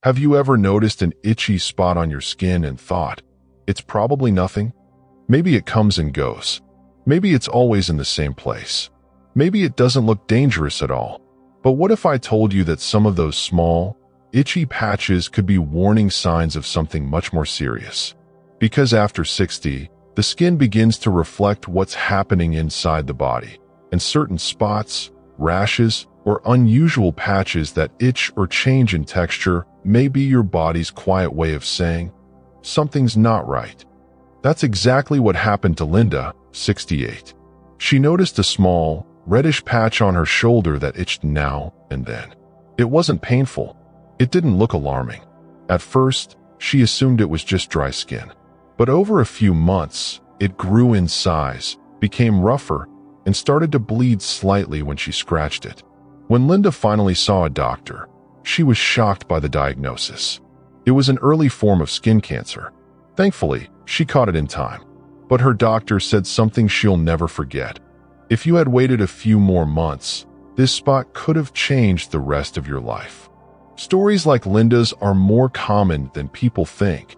Have you ever noticed an itchy spot on your skin and thought, it's probably nothing? Maybe it comes and goes. Maybe it's always in the same place. Maybe it doesn't look dangerous at all. But what if I told you that some of those small, itchy patches could be warning signs of something much more serious? Because after 60, the skin begins to reflect what's happening inside the body, and certain spots, rashes, or unusual patches that itch or change in texture may be your body's quiet way of saying, something's not right. That's exactly what happened to Linda, 68. She noticed a small, reddish patch on her shoulder that itched now and then. It wasn't painful. It didn't look alarming. At first, she assumed it was just dry skin. But over a few months, it grew in size, became rougher, and started to bleed slightly when she scratched it. When Linda finally saw a doctor, she was shocked by the diagnosis. It was an early form of skin cancer. Thankfully, she caught it in time. But her doctor said something she'll never forget. If you had waited a few more months, this spot could have changed the rest of your life. Stories like Linda's are more common than people think,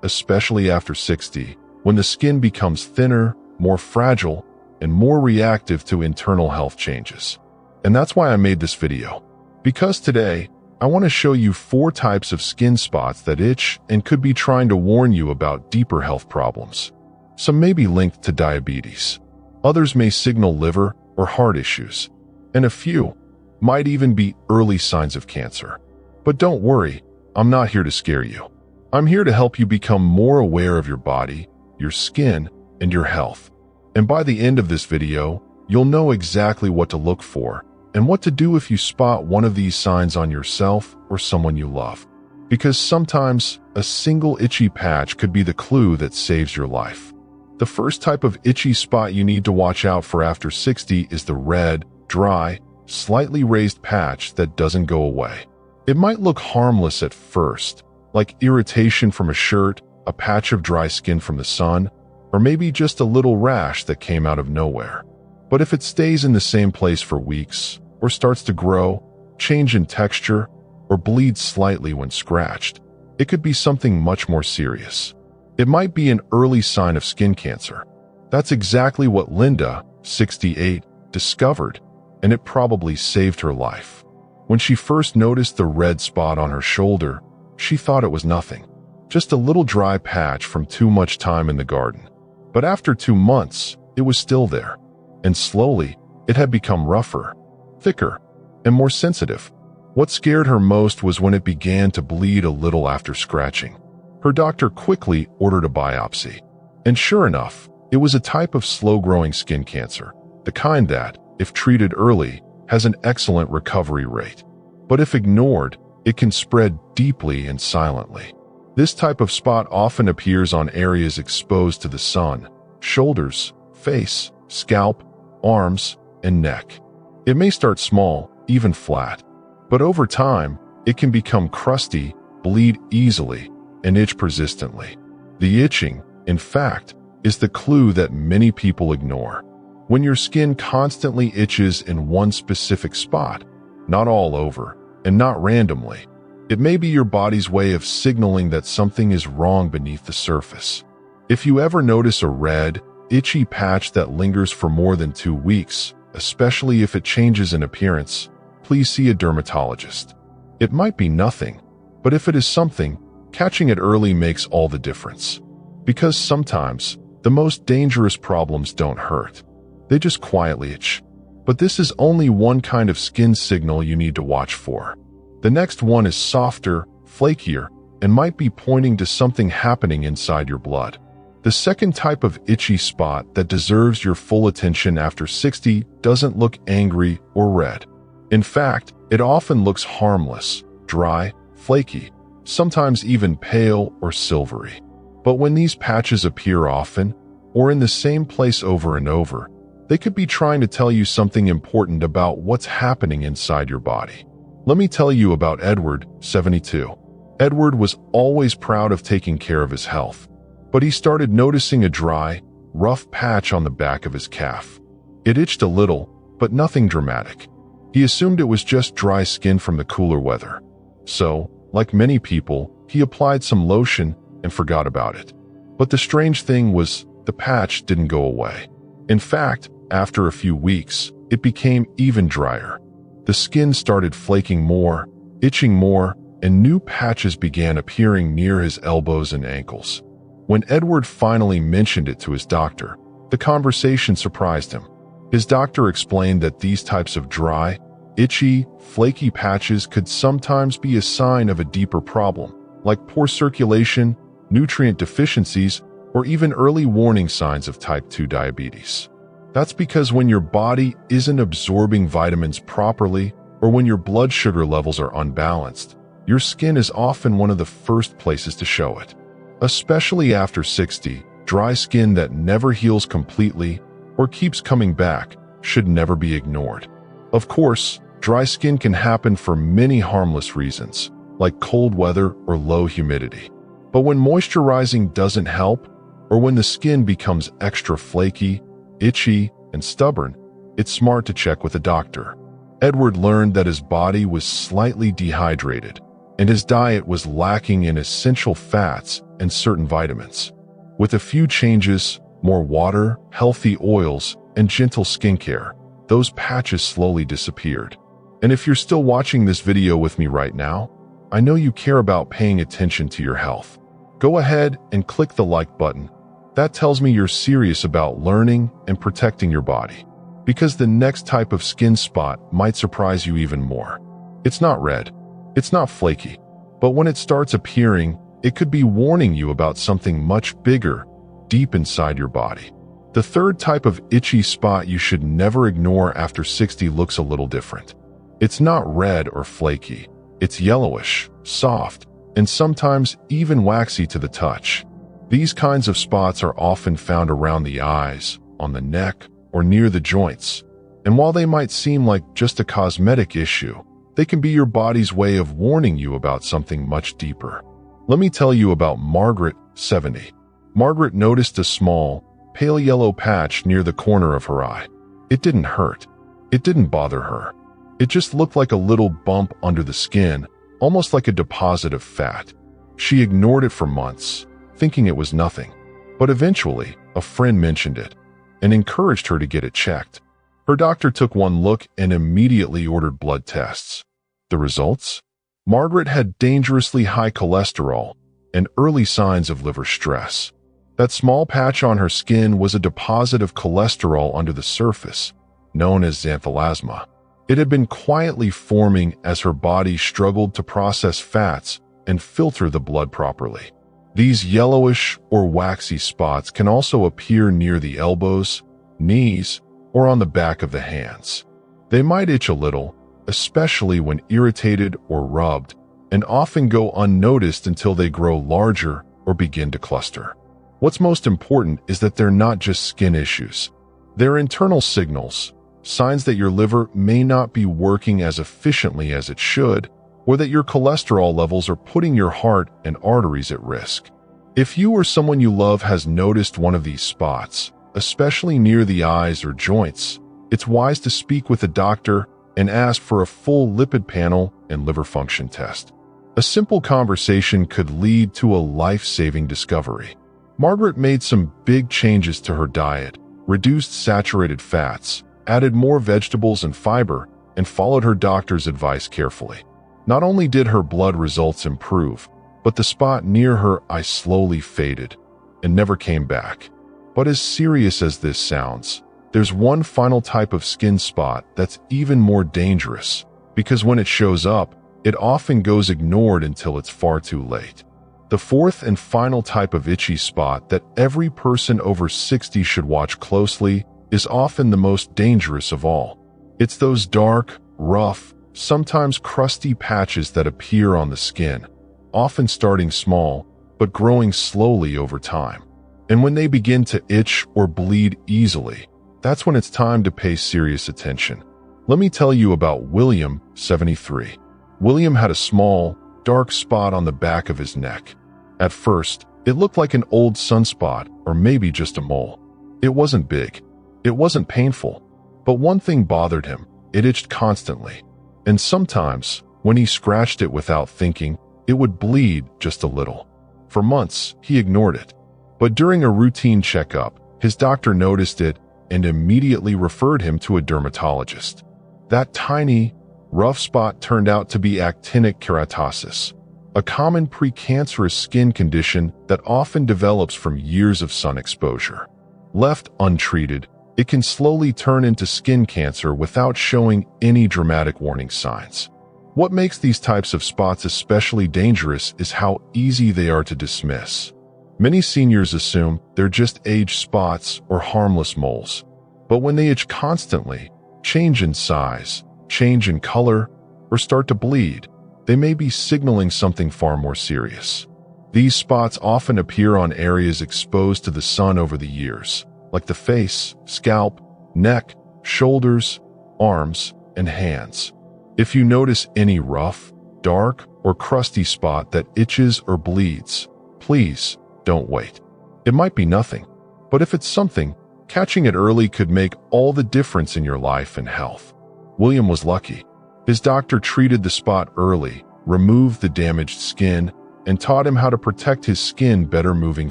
especially after 60, when the skin becomes thinner, more fragile, and more reactive to internal health changes. And that's why I made this video. Because today, I want to show you 4 types of skin spots that itch and could be trying to warn you about deeper health problems. Some may be linked to diabetes. Others may signal liver or heart issues. And a few might even be early signs of cancer. But don't worry, I'm not here to scare you. I'm here to help you become more aware of your body, your skin, and your health. And by the end of this video, you'll know exactly what to look for and what to do if you spot one of these signs on yourself or someone you love. Because sometimes, a single itchy patch could be the clue that saves your life. The first type of itchy spot you need to watch out for after 60 is the red, dry, slightly raised patch that doesn't go away. It might look harmless at first, like irritation from a shirt, a patch of dry skin from the sun, or maybe just a little rash that came out of nowhere. But if it stays in the same place for weeks, or starts to grow, change in texture, or bleed slightly when scratched, it could be something much more serious. It might be an early sign of skin cancer. That's exactly what Linda, 68, discovered, and it probably saved her life. When she first noticed the red spot on her shoulder, she thought it was nothing, just a little dry patch from too much time in the garden. But after 2 months, it was still there, and slowly, it had become rougher, thicker, and more sensitive. What scared her most was when it began to bleed a little after scratching. Her doctor quickly ordered a biopsy. And sure enough, it was a type of slow-growing skin cancer, the kind that, if treated early, has an excellent recovery rate. But if ignored, it can spread deeply and silently. This type of spot often appears on areas exposed to the sun: shoulders, face, scalp, arms, and neck. It may start small, even flat, but over time, it can become crusty, bleed easily, and itch persistently. The itching, in fact, is the clue that many people ignore. When your skin constantly itches in one specific spot, not all over, and not randomly, it may be your body's way of signaling that something is wrong beneath the surface. If you ever notice a red, itchy patch that lingers for more than 2 weeks, especially if it changes in appearance, please see a dermatologist. It might be nothing, but if it is something, catching it early makes all the difference. Because sometimes, the most dangerous problems don't hurt. They just quietly itch. But this is only one kind of skin signal you need to watch for. The next one is softer, flakier, and might be pointing to something happening inside your blood. The second type of itchy spot that deserves your full attention after 60 doesn't look angry or red. In fact, it often looks harmless, dry, flaky, sometimes even pale or silvery. But when these patches appear often, or in the same place over and over, they could be trying to tell you something important about what's happening inside your body. Let me tell you about Edward, 72. Edward was always proud of taking care of his health, but he started noticing a dry, rough patch on the back of his calf. It itched a little, but nothing dramatic. He assumed it was just dry skin from the cooler weather. So, Like many people, he applied some lotion and forgot about it. But the strange thing was, the patch didn't go away. In fact, after a few weeks, it became even drier. The skin started flaking more, itching more, and new patches began appearing near his elbows and ankles. When Edward finally mentioned it to his doctor, the conversation surprised him. His doctor explained that these types of dry, itchy, flaky patches could sometimes be a sign of a deeper problem, like poor circulation, nutrient deficiencies, or even early warning signs of type 2 diabetes. That's because when your body isn't absorbing vitamins properly, or when your blood sugar levels are unbalanced, your skin is often one of the first places to show it. Especially after 60, dry skin that never heals completely or keeps coming back should never be ignored. Of course, dry skin can happen for many harmless reasons, like cold weather or low humidity. But when moisturizing doesn't help, or when the skin becomes extra flaky, itchy, and stubborn, it's smart to check with a doctor. Edward learned that his body was slightly dehydrated, and his diet was lacking in essential fats and certain vitamins. With a few changes, more water, healthy oils, and gentle skincare, those patches slowly disappeared. And if you're still watching this video with me right now, I know you care about paying attention to your health. Go ahead and click the like button. That tells me you're serious about learning and protecting your body. Because the next type of skin spot might surprise you even more. It's not red. It's not flaky. But when it starts appearing, it could be warning you about something much bigger, deep inside your body. The third type of itchy spot you should never ignore after 60 looks a little different. It's not red or flaky. It's yellowish, soft, and sometimes even waxy to the touch. These kinds of spots are often found around the eyes, on the neck, or near the joints. And while they might seem like just a cosmetic issue, they can be your body's way of warning you about something much deeper. Let me tell you about Margaret, 70. Margaret noticed a small, pale yellow patch near the corner of her eye. It didn't hurt. It didn't bother her. It just looked like a little bump under the skin, almost like a deposit of fat. She ignored it for months, thinking it was nothing. But eventually, a friend mentioned it and encouraged her to get it checked. Her doctor took one look and immediately ordered blood tests. The results? Margaret had dangerously high cholesterol and early signs of liver stress. That small patch on her skin was a deposit of cholesterol under the surface, known as xanthelasma. It had been quietly forming as her body struggled to process fats and filter the blood properly. These yellowish or waxy spots can also appear near the elbows, knees, or on the back of the hands. They might itch a little, especially when irritated or rubbed, and often go unnoticed until they grow larger or begin to cluster. What's most important is that they're not just skin issues. They're internal signals, signs that your liver may not be working as efficiently as it should, or that your cholesterol levels are putting your heart and arteries at risk. If you or someone you love has noticed one of these spots, especially near the eyes or joints, it's wise to speak with a doctor and ask for a full lipid panel and liver function test. A simple conversation could lead to a life-saving discovery. Margaret made some big changes to her diet, reduced saturated fats, added more vegetables and fiber, and followed her doctor's advice carefully. Not only did her blood results improve, but the spot near her eye slowly faded and never came back. But as serious as this sounds, there's one final type of skin spot that's even more dangerous, because when it shows up, it often goes ignored until it's far too late. The fourth and final type of itchy spot that every person over 60 should watch closely is often the most dangerous of all. It's those dark, rough, sometimes crusty patches that appear on the skin, often starting small, but growing slowly over time. And when they begin to itch or bleed easily, that's when it's time to pay serious attention. Let me tell you about William, 73. William had a small, dark spot on the back of his neck. At first, it looked like an old sunspot or maybe just a mole. It wasn't big. It wasn't painful. But one thing bothered him. It itched constantly. And sometimes, when he scratched it without thinking, it would bleed just a little. For months, he ignored it. But during a routine checkup, his doctor noticed it and immediately referred him to a dermatologist. That tiny, rough spot turned out to be actinic keratosis, a common precancerous skin condition that often develops from years of sun exposure. Left untreated, it can slowly turn into skin cancer without showing any dramatic warning signs. What makes these types of spots especially dangerous is how easy they are to dismiss. Many seniors assume they're just age spots or harmless moles. But when they itch constantly, change in size, change in color, or start to bleed, they may be signaling something far more serious. These spots often appear on areas exposed to the sun over the years, like the face, scalp, neck, shoulders, arms, and hands. If you notice any rough, dark, or crusty spot that itches or bleeds, please don't wait. It might be nothing, but if it's something, catching it early could make all the difference in your life and health. William was lucky. His doctor treated the spot early, removed the damaged skin, and taught him how to protect his skin better moving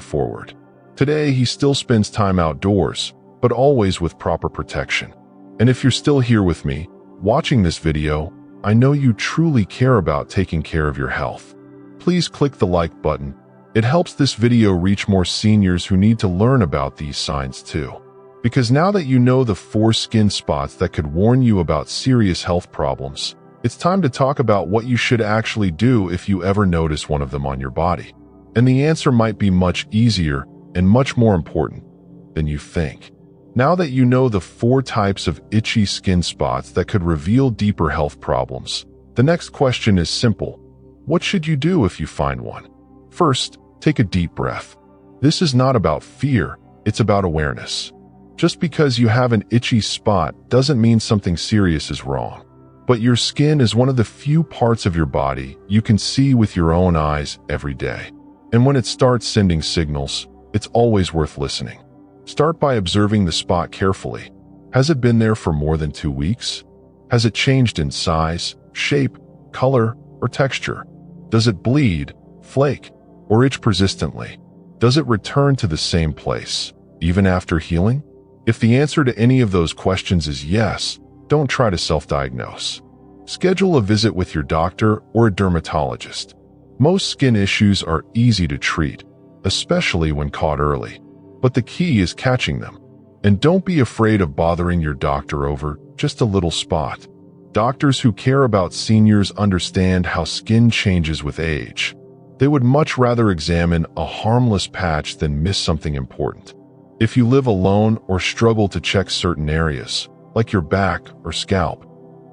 forward. Today, he still spends time outdoors, but always with proper protection. And if you're still here with me, watching this video, I know you truly care about taking care of your health. Please click the like button. It helps this video reach more seniors who need to learn about these signs too. Because now that you know the 4 skin spots that could warn you about serious health problems, it's time to talk about what you should actually do if you ever notice one of them on your body. And the answer might be much easier and much more important than you think. Now that you know the 4 types of itchy skin spots that could reveal deeper health problems, the next question is simple. What should you do if you find one? First, take a deep breath. This is not about fear, it's about awareness. Just because you have an itchy spot doesn't mean something serious is wrong. But your skin is one of the few parts of your body you can see with your own eyes every day. And when it starts sending signals, it's always worth listening. Start by observing the spot carefully. Has it been there for more than 2 weeks? Has it changed in size, shape, color, or texture? Does it bleed, flake, or itch persistently? Does it return to the same place, even after healing? If the answer to any of those questions is yes, don't try to self-diagnose. Schedule a visit with your doctor or a dermatologist. Most skin issues are easy to treat, especially when caught early. But the key is catching them. And don't be afraid of bothering your doctor over just a little spot. Doctors who care about seniors understand how skin changes with age. They would much rather examine a harmless patch than miss something important. If you live alone or struggle to check certain areas, like your back or scalp,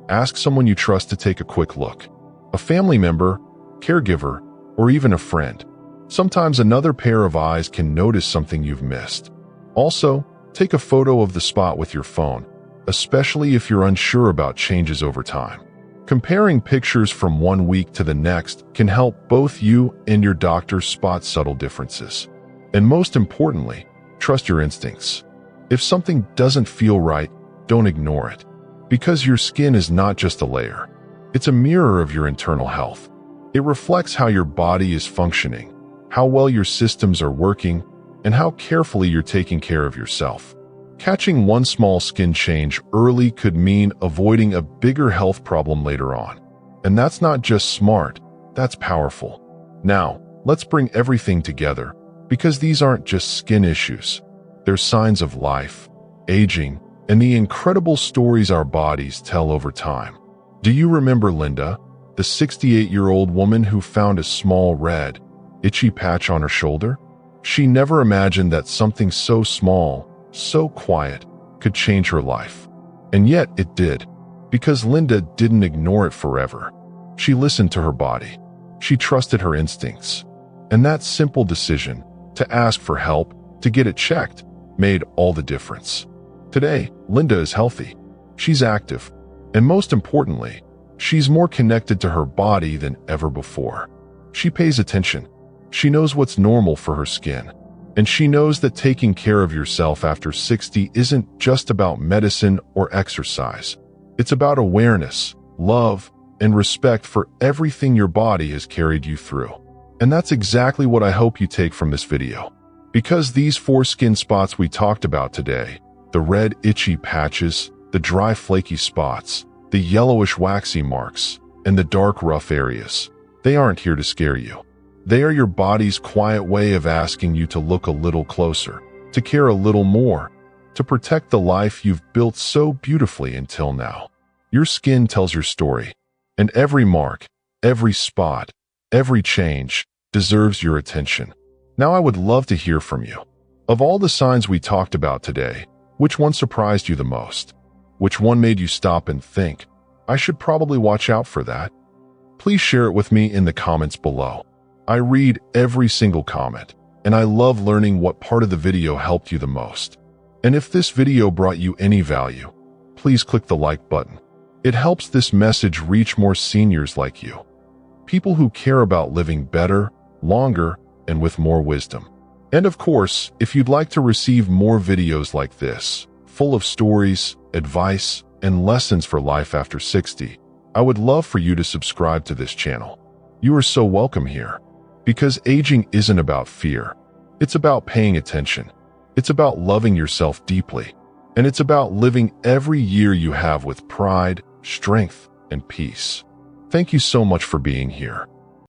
ask someone you trust to take a quick look. A family member, caregiver, or even a friend. Sometimes another pair of eyes can notice something you've missed. Also, take a photo of the spot with your phone, especially if you're unsure about changes over time. Comparing pictures from one week to the next can help both you and your doctor spot subtle differences. And most importantly, trust your instincts. If something doesn't feel right, don't ignore it. Because your skin is not just a layer. It's a mirror of your internal health. It reflects how your body is functioning, how well your systems are working, and how carefully you're taking care of yourself. Catching one small skin change early could mean avoiding a bigger health problem later on. And that's not just smart, that's powerful. Now, let's bring everything together, because these aren't just skin issues. They're signs of life, aging, and the incredible stories our bodies tell over time. Do you remember Linda, the 68-year-old woman who found a small red, itchy patch on her shoulder? She never imagined that something so small, so quiet, could change her life. And yet it did, because Linda didn't ignore it forever. She listened to her body. She trusted her instincts. And that simple decision, to ask for help, to get it checked, made all the difference. Today, Linda is healthy. She's active. And most importantly, she's more connected to her body than ever before. She pays attention. She knows what's normal for her skin. And she knows that taking care of yourself after 60 isn't just about medicine or exercise. It's about awareness, love, and respect for everything your body has carried you through. And that's exactly what I hope you take from this video. Because these 4 skin spots we talked about today, the red itchy patches, the dry flaky spots, the yellowish waxy marks, and the dark rough areas, they aren't here to scare you. They are your body's quiet way of asking you to look a little closer, to care a little more, to protect the life you've built so beautifully until now. Your skin tells your story, and every mark, every spot, every change deserves your attention. Now I would love to hear from you. Of all the signs we talked about today, which one surprised you the most? Which one made you stop and think, I should probably watch out for that? Please share it with me in the comments below. I read every single comment, and I love learning what part of the video helped you the most. And if this video brought you any value, please click the like button. It helps this message reach more seniors like you, people who care about living better, longer, and with more wisdom. And of course, if you'd like to receive more videos like this, full of stories, advice, and lessons for life after 60, I would love for you to subscribe to this channel. You are so welcome here. Because aging isn't about fear. It's about paying attention. It's about loving yourself deeply. And it's about living every year you have with pride, strength, and peace. Thank you so much for being here.